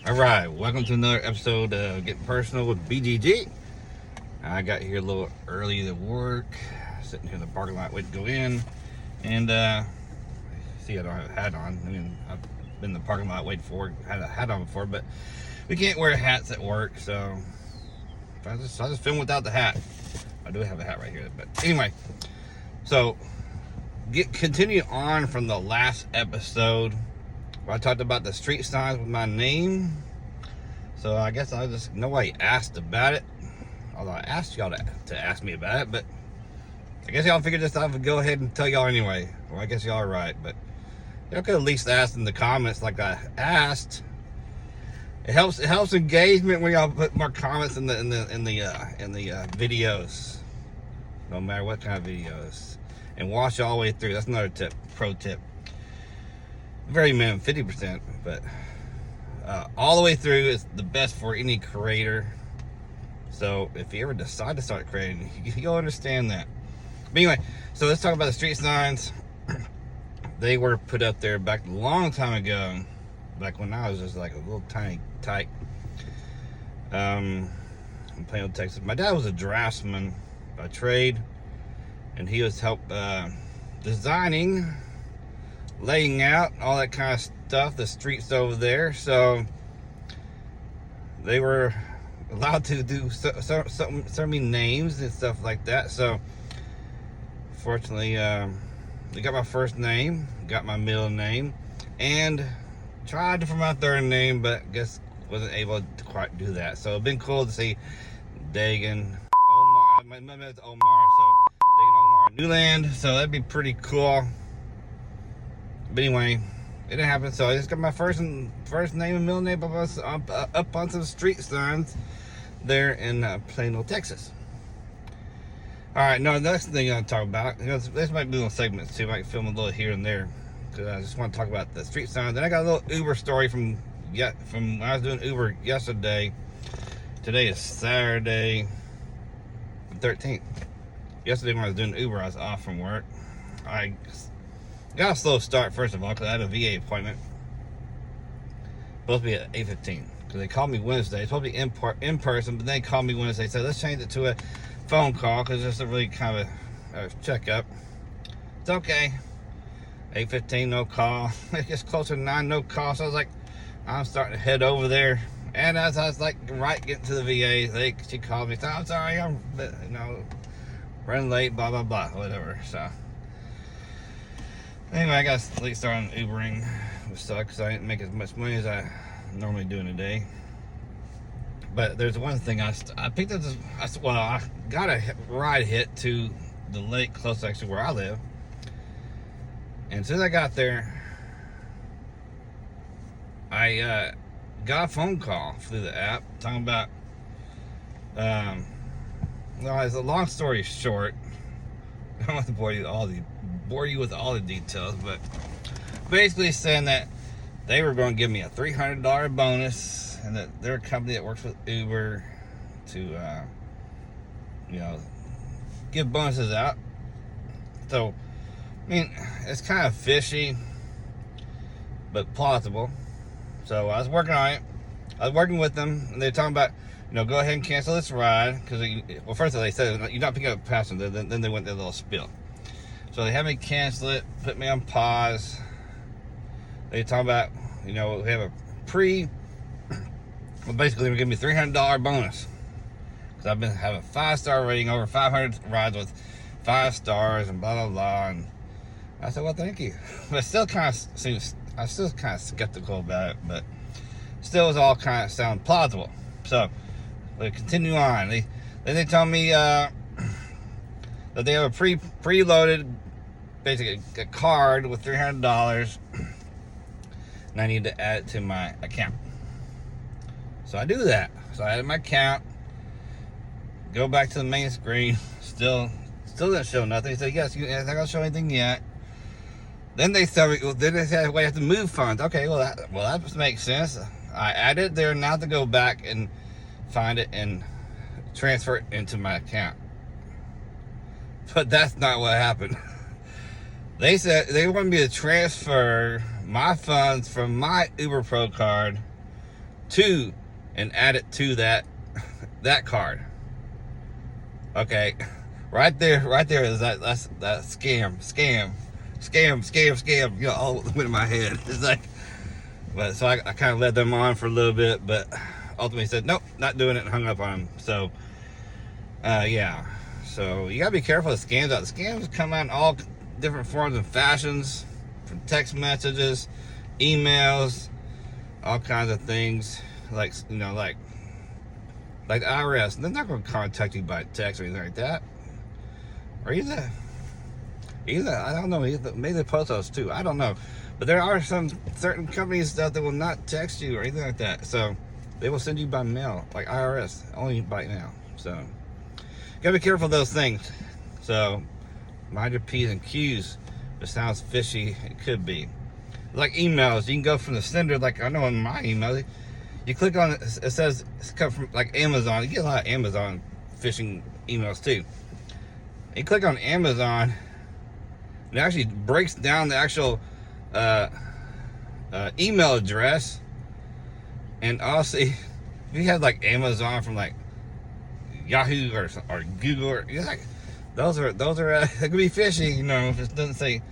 Alright, welcome to another episode of Getting Personal with BGG. I got here a little early to work, sitting here in the parking lot waiting to go in. And, see, I don't have a hat on. I mean, I've been in the parking lot waiting for work, had a hat on before, but we can't wear hats at work, so I just film without the hat. I do have a hat right here, but anyway, so continue on from the last episode where I talked about the street signs with my name. So I guess nobody asked about it. Although I asked y'all to ask me about it, but I guess y'all figured this out. I would go ahead and tell y'all anyway. Well, I guess y'all are right, but y'all could at least ask in the comments like I asked. It helps engagement when y'all put more comments in the videos, no matter what kind of videos, and watch all the way through. That's another tip, pro tip. Very minimum 50%, but all the way through is the best for any creator. So if you ever decide to start creating, you'll understand that. But anyway, so let's talk about the street signs. They were put up there back a long time ago, back when I was just like a little tiny tyke. In Plano, Texas. My dad was a draftsman by trade, and he was designing, laying out, all that kind of stuff, the streets over there. So they were allowed to do so many names and stuff like that. So fortunately, they got my first name, got my middle name, and tried for my third name, but guess wasn't able to quite do that. So it's been cool to see Dagan Omar. My name is Omar, so Dagan Omar Newland. So that'd be pretty cool. But anyway, it didn't happen. So I just got my first name and middle name up on some street signs there in Plano, Texas. All right, now the next thing I'm gonna talk about, this might be little segments too. I might film a little here and there, because I just want to talk about the street signs. Then I got a little Uber story from when I was doing Uber yesterday. Today is Saturday, the 13th. Yesterday when I was doing Uber, I was off from work. I got a slow start, first of all, because I had a VA appointment. Supposed to be at 8:15, because they called me Wednesday. It's supposed to be in person, but they called me Wednesday. So let's change it to a phone call, because it's a really kind of a checkup. It's okay. 8:15, no call. It gets closer to 9, no call. So I was like, I'm starting to head over there. And as I was like getting to the VA, she called me. So I'm sorry, I'm running late, blah blah blah, whatever. So anyway, I got to start on Ubering, which sucks because I didn't make as much money as I normally do in a day. But there's one thing I picked up this. I got a ride hit to the lake close to actually where I live. And as soon as I got there, I got a phone call through the app talking about. Well, it's a long story short. I don't want to bore you with all the details, but basically saying that they were going to give me a $300 bonus, and that they're a company that works with Uber to, give bonuses out. So, I mean, it's kind of fishy, but plausible. So I was working on it. I was working with them, and they were talking about, go ahead and cancel this ride, because, well, first of all, they said you're not picking up a passenger. Then they went their little spiel. So they had me cancel it, put me on pause. They talk about, we have a well, basically, they're giving me $300 bonus. Because I've been having 5-star rating, over 500 rides with 5 stars, and blah, blah, blah. And I said, well, thank you. But it still kind of I'm still kind of skeptical about it, but still was all kind of sound plausible. So, we continue on. Then they tell me that they have a preloaded, basically a card with $300, and I need to add it to my account. So I do that. So I added my account, go back to the main screen, still didn't show nothing. They said, yes, it's not gonna show anything yet. Then they said, well, I have to move funds. Okay, well that makes sense. I added it there, now I have to go back and find it and transfer it into my account. But that's not what happened. They said they wanted me to transfer my funds from my Uber Pro card to and add it to that card. Okay, right there is that's scam. You know, all went in my head. It's like, but so I kind of led them on for a little bit, but ultimately said nope, not doing it, and hung up on them. So yeah, so you gotta be careful of scams out. The scams come out in all different forms and fashions, from text messages, emails, all kinds of things. Like, you know, like the IRS, they're not going to contact you by text or anything like that. Or either I don't know, maybe the post office too, I don't know. But there are some certain companies that will not text you or anything like that. So they will send you by mail, like IRS, only by mail. So gotta be careful of those things. So mind your P's and Q's. If it sounds fishy, it could be. Like emails, you can go from the sender, like I know in my email, you click on it, it says it's come from like Amazon. You get a lot of Amazon phishing emails too. You click on Amazon, and it actually breaks down the actual email address. And also, if you have like Amazon from like Yahoo or Google, or you're like, those are it could be fishy, you know, if it doesn't say,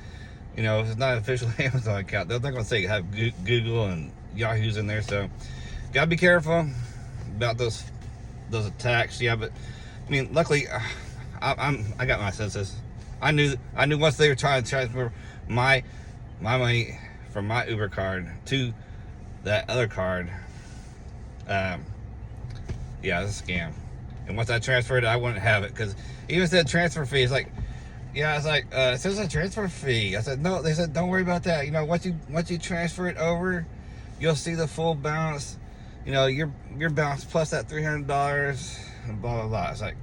you know, if it's not an official Amazon account. They're not going to say have Google and Yahoo's in there. So gotta be careful about those attacks. Yeah, but I mean, luckily I got my senses. I knew once they were trying to transfer my money from my Uber card to that other card, yeah, it's a scam. And once I transferred it, I wouldn't have it, because even said transfer fee. It's like, yeah, it's like it says a transfer fee. I said no. They said don't worry about that. You know, once you transfer it over, you'll see the full balance. You know, your balance plus that $300 and blah blah blah. It's like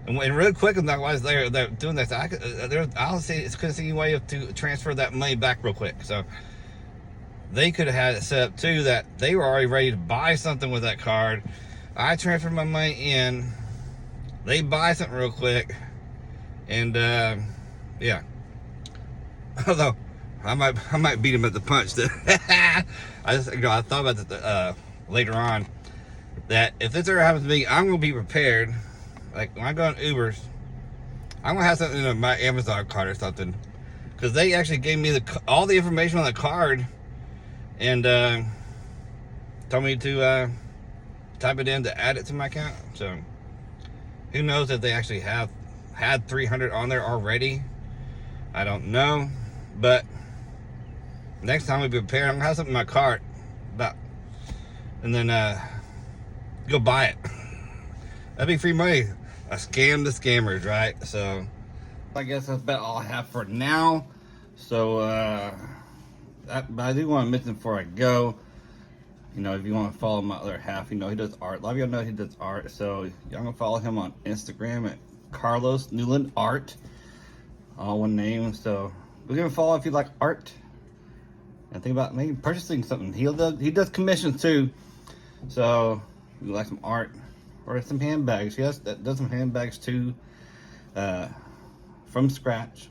and really quick, and while they're doing this, I couldn't see any way to transfer that money back real quick. So they could have had it set up too that they were already ready to buy something with that card. I transferred my money in, they buy something real quick, and yeah. Although I might beat him at the punch. I thought about that later on, that if this ever happens to me, I'm gonna be prepared. Like when I go on Ubers, I'm gonna have something in my Amazon card or something, because they actually gave me all the information on the card, and told me to type it in to add it to my account. So who knows if they actually have had 300 on there already? I don't know, but next time we prepare, I'm gonna have something in my cart, and then go buy it. That'd be free money. A scam the scammers, right? So I guess that's about all I have for now. So but I do want to mention before I go, you know, if you want to follow my other half, you know, he does art. A lot of y'all know he does art, so y'all gonna follow him on Instagram at Carlos Newland Art, all one name. So we're gonna follow if you like art and think about maybe purchasing something. He does commissions too, so if you like some art or some handbags, yes, that does some handbags too, from scratch,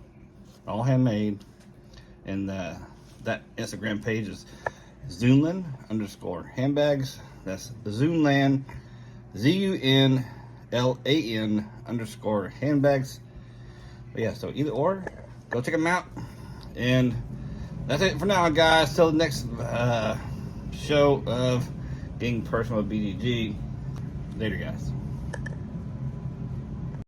all handmade. And that Instagram page is Zunlan_handbags. That's Zunlan, ZUNLAN_handbags. But yeah, so either or, go check them out. And that's it for now, guys. Till the next show of Being Personal with BDG. Later, guys.